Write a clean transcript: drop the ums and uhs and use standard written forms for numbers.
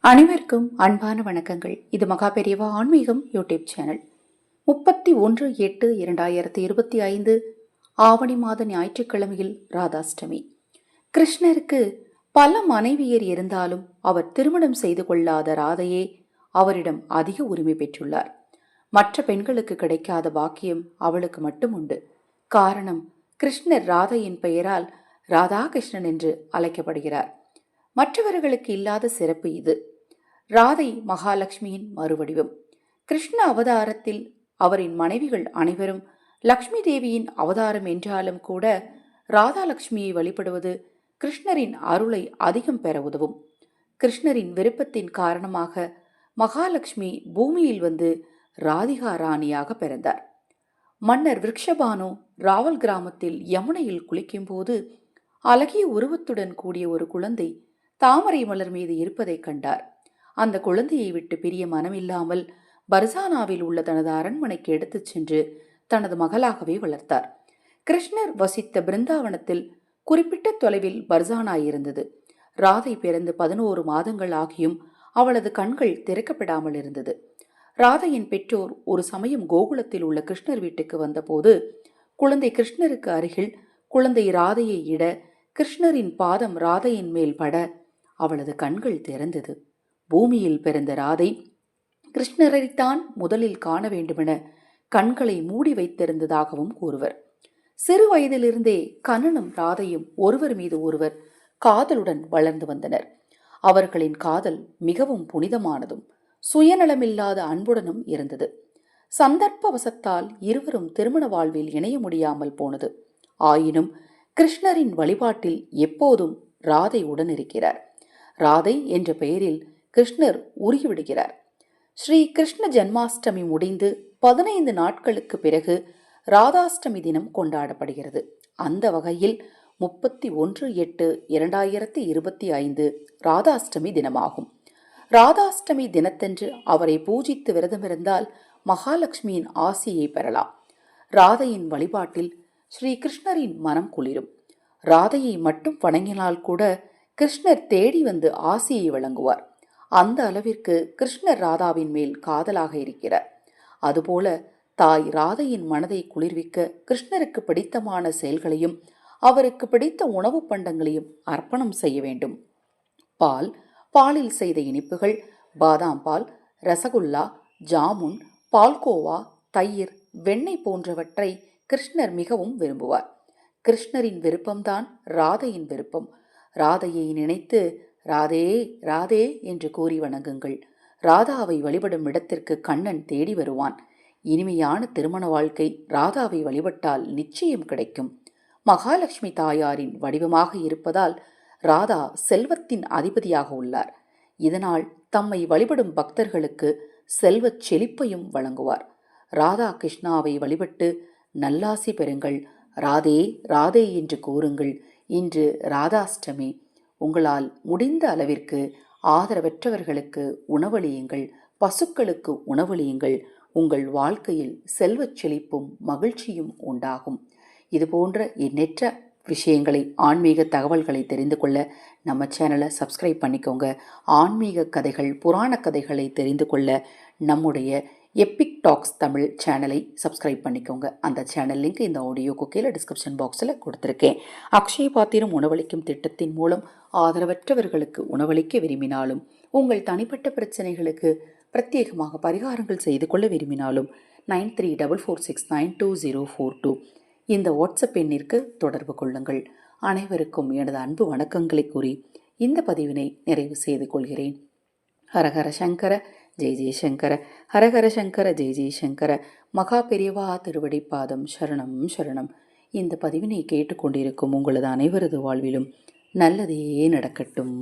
அனைவருக்கும் அன்பான வணக்கங்கள். இது மகா பெரியவா ஆன்மீகம் யூடியூப் சேனல். 31/8/2025 ஆவணி மாத ஞாயிற்றுக்கிழமையில் ராதாஷ்டமி. கிருஷ்ணருக்கு பல மனைவியர் இருந்தாலும் அவர் திருமணம் செய்து கொள்ளாத ராதையே அவரிடம் அதிக உரிமை பெற்றுள்ளார். மற்ற பெண்களுக்கு கிடைக்காத பாக்கியம் அவளுக்கு மட்டும் உண்டு. காரணம், கிருஷ்ணர் ராதையின் பெயரால் ராதாகிருஷ்ணன் என்று அழைக்கப்படுகிறார். மற்றவர்களுக்கு இல்லாத சிறப்பு இது. ராதை மகாலட்சுமியின் மறுவடிவம். கிருஷ்ண அவதாரத்தில் அவரின் மனைவிகள் அனைவரும் லக்ஷ்மி தேவியின் அவதாரம் என்றாலும் கூட ராதாலட்சுமியை வழிபடுவது கிருஷ்ணரின் அருளை அதிகம் பெற உதவும். கிருஷ்ணரின் விருப்பத்தின் காரணமாக மகாலட்சுமி பூமியில் வந்து ராதிகா ராணியாக பிறந்தார். மன்னர் விருக்ஷபானு ராவல் கிராமத்தில் யமுனையில் குளிக்கும்போது அழகிய உருவத்துடன் கூடிய ஒரு குழந்தை தாமரை மலர் மீது இருப்பதை கண்டார். அந்த குழந்தையை விட்டு பிரிய மனமில்லாமல் பர்சானாவில் உள்ள தனது அரண்மனைக்கு எடுத்துச் சென்று தனது மகளாகவே வளர்த்தார். கிருஷ்ணர் வசித்த பிருந்தாவனத்தில் குறிப்பிட்ட தொலைவில் பர்சானா இருந்தது. ராதை பிறந்து 11 மாதங்கள் ஆகியும் அவளது கண்கள் திறக்கப்படாமல் இருந்தது. ராதையின் பெற்றோர் ஒரு சமயம் கோகுலத்தில் உள்ள கிருஷ்ணர் வீட்டுக்கு வந்தபோது குழந்தை கிருஷ்ணருக்கு அருகில் குழந்தை ராதையை இட கிருஷ்ணரின் பாதம் ராதையின் மேல் பட அவளது கண்கள் திறந்தது. பூமியில் பிறந்த ராதை கிருஷ்ணரைத்தான் முதலில் காண வேண்டுமென கண்களை மூடி வைத்திருந்ததாகவும் கூறுவர். சிறு வயதிலிருந்தே கண்ணனும் ராதையும் ஒருவர் மீது ஒருவர் காதலுடன் வளர்ந்து வந்தனர். அவர்களின் காதல் மிகவும் புனிதமானதும் சுயநலமில்லாத அன்புடனும் இருந்தது. சந்தர்ப்பவசத்தால் இருவரும் திருமண வாழ்வில் இணைய முடியாமல் போனது. ஆயினும் கிருஷ்ணரின் வழிபாட்டில் எப்போதும் ராதை உடன் இருக்கிறார். ராதை என்ற பெயரில் கிருஷ்ணர் உருகிவிடுகிறார். ஸ்ரீ கிருஷ்ண ஜன்மாஷ்டமி முடிந்து 15 நாட்களுக்கு பிறகு ராதாஷ்டமி தினம் கொண்டாடப்படுகிறது. அந்த வகையில் 31/8/2025 ராதாஷ்டமி தினமாகும். ராதாஷ்டமி தினத்தன்று அவரை பூஜித்து விரதமிருந்தால் மகாலட்சுமியின் ஆசியை பெறலாம். ராதையின் வழிபாட்டில் ஸ்ரீ கிருஷ்ணரின் மனம் குளிரும். ராதையை மட்டும் வணங்கினால் கூட கிருஷ்ணர் தேடி வந்து ஆசியை வழங்குவார். அந்த அளவிற்கு கிருஷ்ணர் ராதாவின் மேல் காதலாக இருக்கிறார். அதுபோல தாய் ராதையின் மனதை குளிர்விக்க கிருஷ்ணருக்கு பிடித்தமான செயல்களையும் அவருக்கு பிடித்த உணவு பண்டங்களையும் அர்ப்பணம் செய்ய வேண்டும். பால், பாலில் செய்த இனிப்புகள், பாதாம் பால், ரசகுல்லா, ஜாமுன், பால்கோவா, தயிர், வெண்ணெய் போன்றவற்றை கிருஷ்ணர் மிகவும் விரும்புவார். கிருஷ்ணரின் விருப்பம்தான் ராதையின் விருப்பம். ராதையை நினைத்து ராதே ராதே என்று கூறி வணங்குங்கள். ராதாவை வழிபடும் இடத்திற்கு கண்ணன் தேடி வருவான். இனிமையான திருமண வாழ்க்கை ராதாவை வழிபட்டால் நிச்சயம் கிடைக்கும். மகாலட்சுமி தாயாரின் வடிவமாக இருப்பதால் ராதா செல்வத்தின் அதிபதியாக உள்ளார். இதனால் தம்மை வழிபடும் பக்தர்களுக்கு செல்வச் செழிப்பையும் வழங்குவார். ராதா கிருஷ்ணாவை வழிபட்டு நல்லாசி பெறுங்கள். ராதே ராதே என்று கூறுங்கள். இன்று ராதாஷ்டமி. உங்களால் முடிந்த அளவிற்கு ஆதரவற்றவர்களுக்கு உணவளியுங்கள், பசுக்களுக்கு உணவளியுங்கள். உங்கள் வாழ்க்கையில் செல்வச் செழிப்பும் மகிழ்ச்சியும் உண்டாகும். இதுபோன்ற எண்ணற்ற விஷயங்களை, ஆன்மீக தகவல்களை தெரிந்து கொள்ள நம்ம சேனலை சப்ஸ்கிரைப் பண்ணிக்கோங்க. ஆன்மீக கதைகள், புராண கதைகளை தெரிந்து கொள்ள நம்முடைய எப்பிக் டாக்ஸ் தமிழ் சேனலை சப்ஸ்கிரைப் பண்ணிக்கோங்க. அந்த சேனல் லிங்க் இந்த ஆடியோக்கு கீழே டிஸ்கிரிப்ஷன் பாக்ஸில் கொடுத்துருக்கேன். அக்ஷய பாத்திரம் உணவளிக்கும் திட்டத்தின் மூலம் ஆதரவற்றவர்களுக்கு உணவளிக்க விரும்பினாலும், உங்கள் தனிப்பட்ட பிரச்சனைகளுக்கு பிரத்யேகமாக பரிகாரங்கள் செய்து கொள்ள விரும்பினாலும் 9344692042 இந்த வாட்ஸ்அப் எண்ணிற்கு தொடர்பு கொள்ளுங்கள். அனைவருக்கும் எனது அன்பு வணக்கங்களை கூறி இந்த பதிவினை நிறைவு செய்து கொள்கிறேன். ஹரஹர சங்கர ஜெய் ஜெய்சங்கர, ஹரஹர சங்கர ஜெய் ஜெய்சங்கர. மகா பெரியவா திருவடிப்பாதம் சரணம் சரணம். இந்த பதிவினை கேட்டுக்கொண்டிருக்கும் உங்களது அனைவரது வாழ்விலும் நல்லதே நடக்கட்டும்.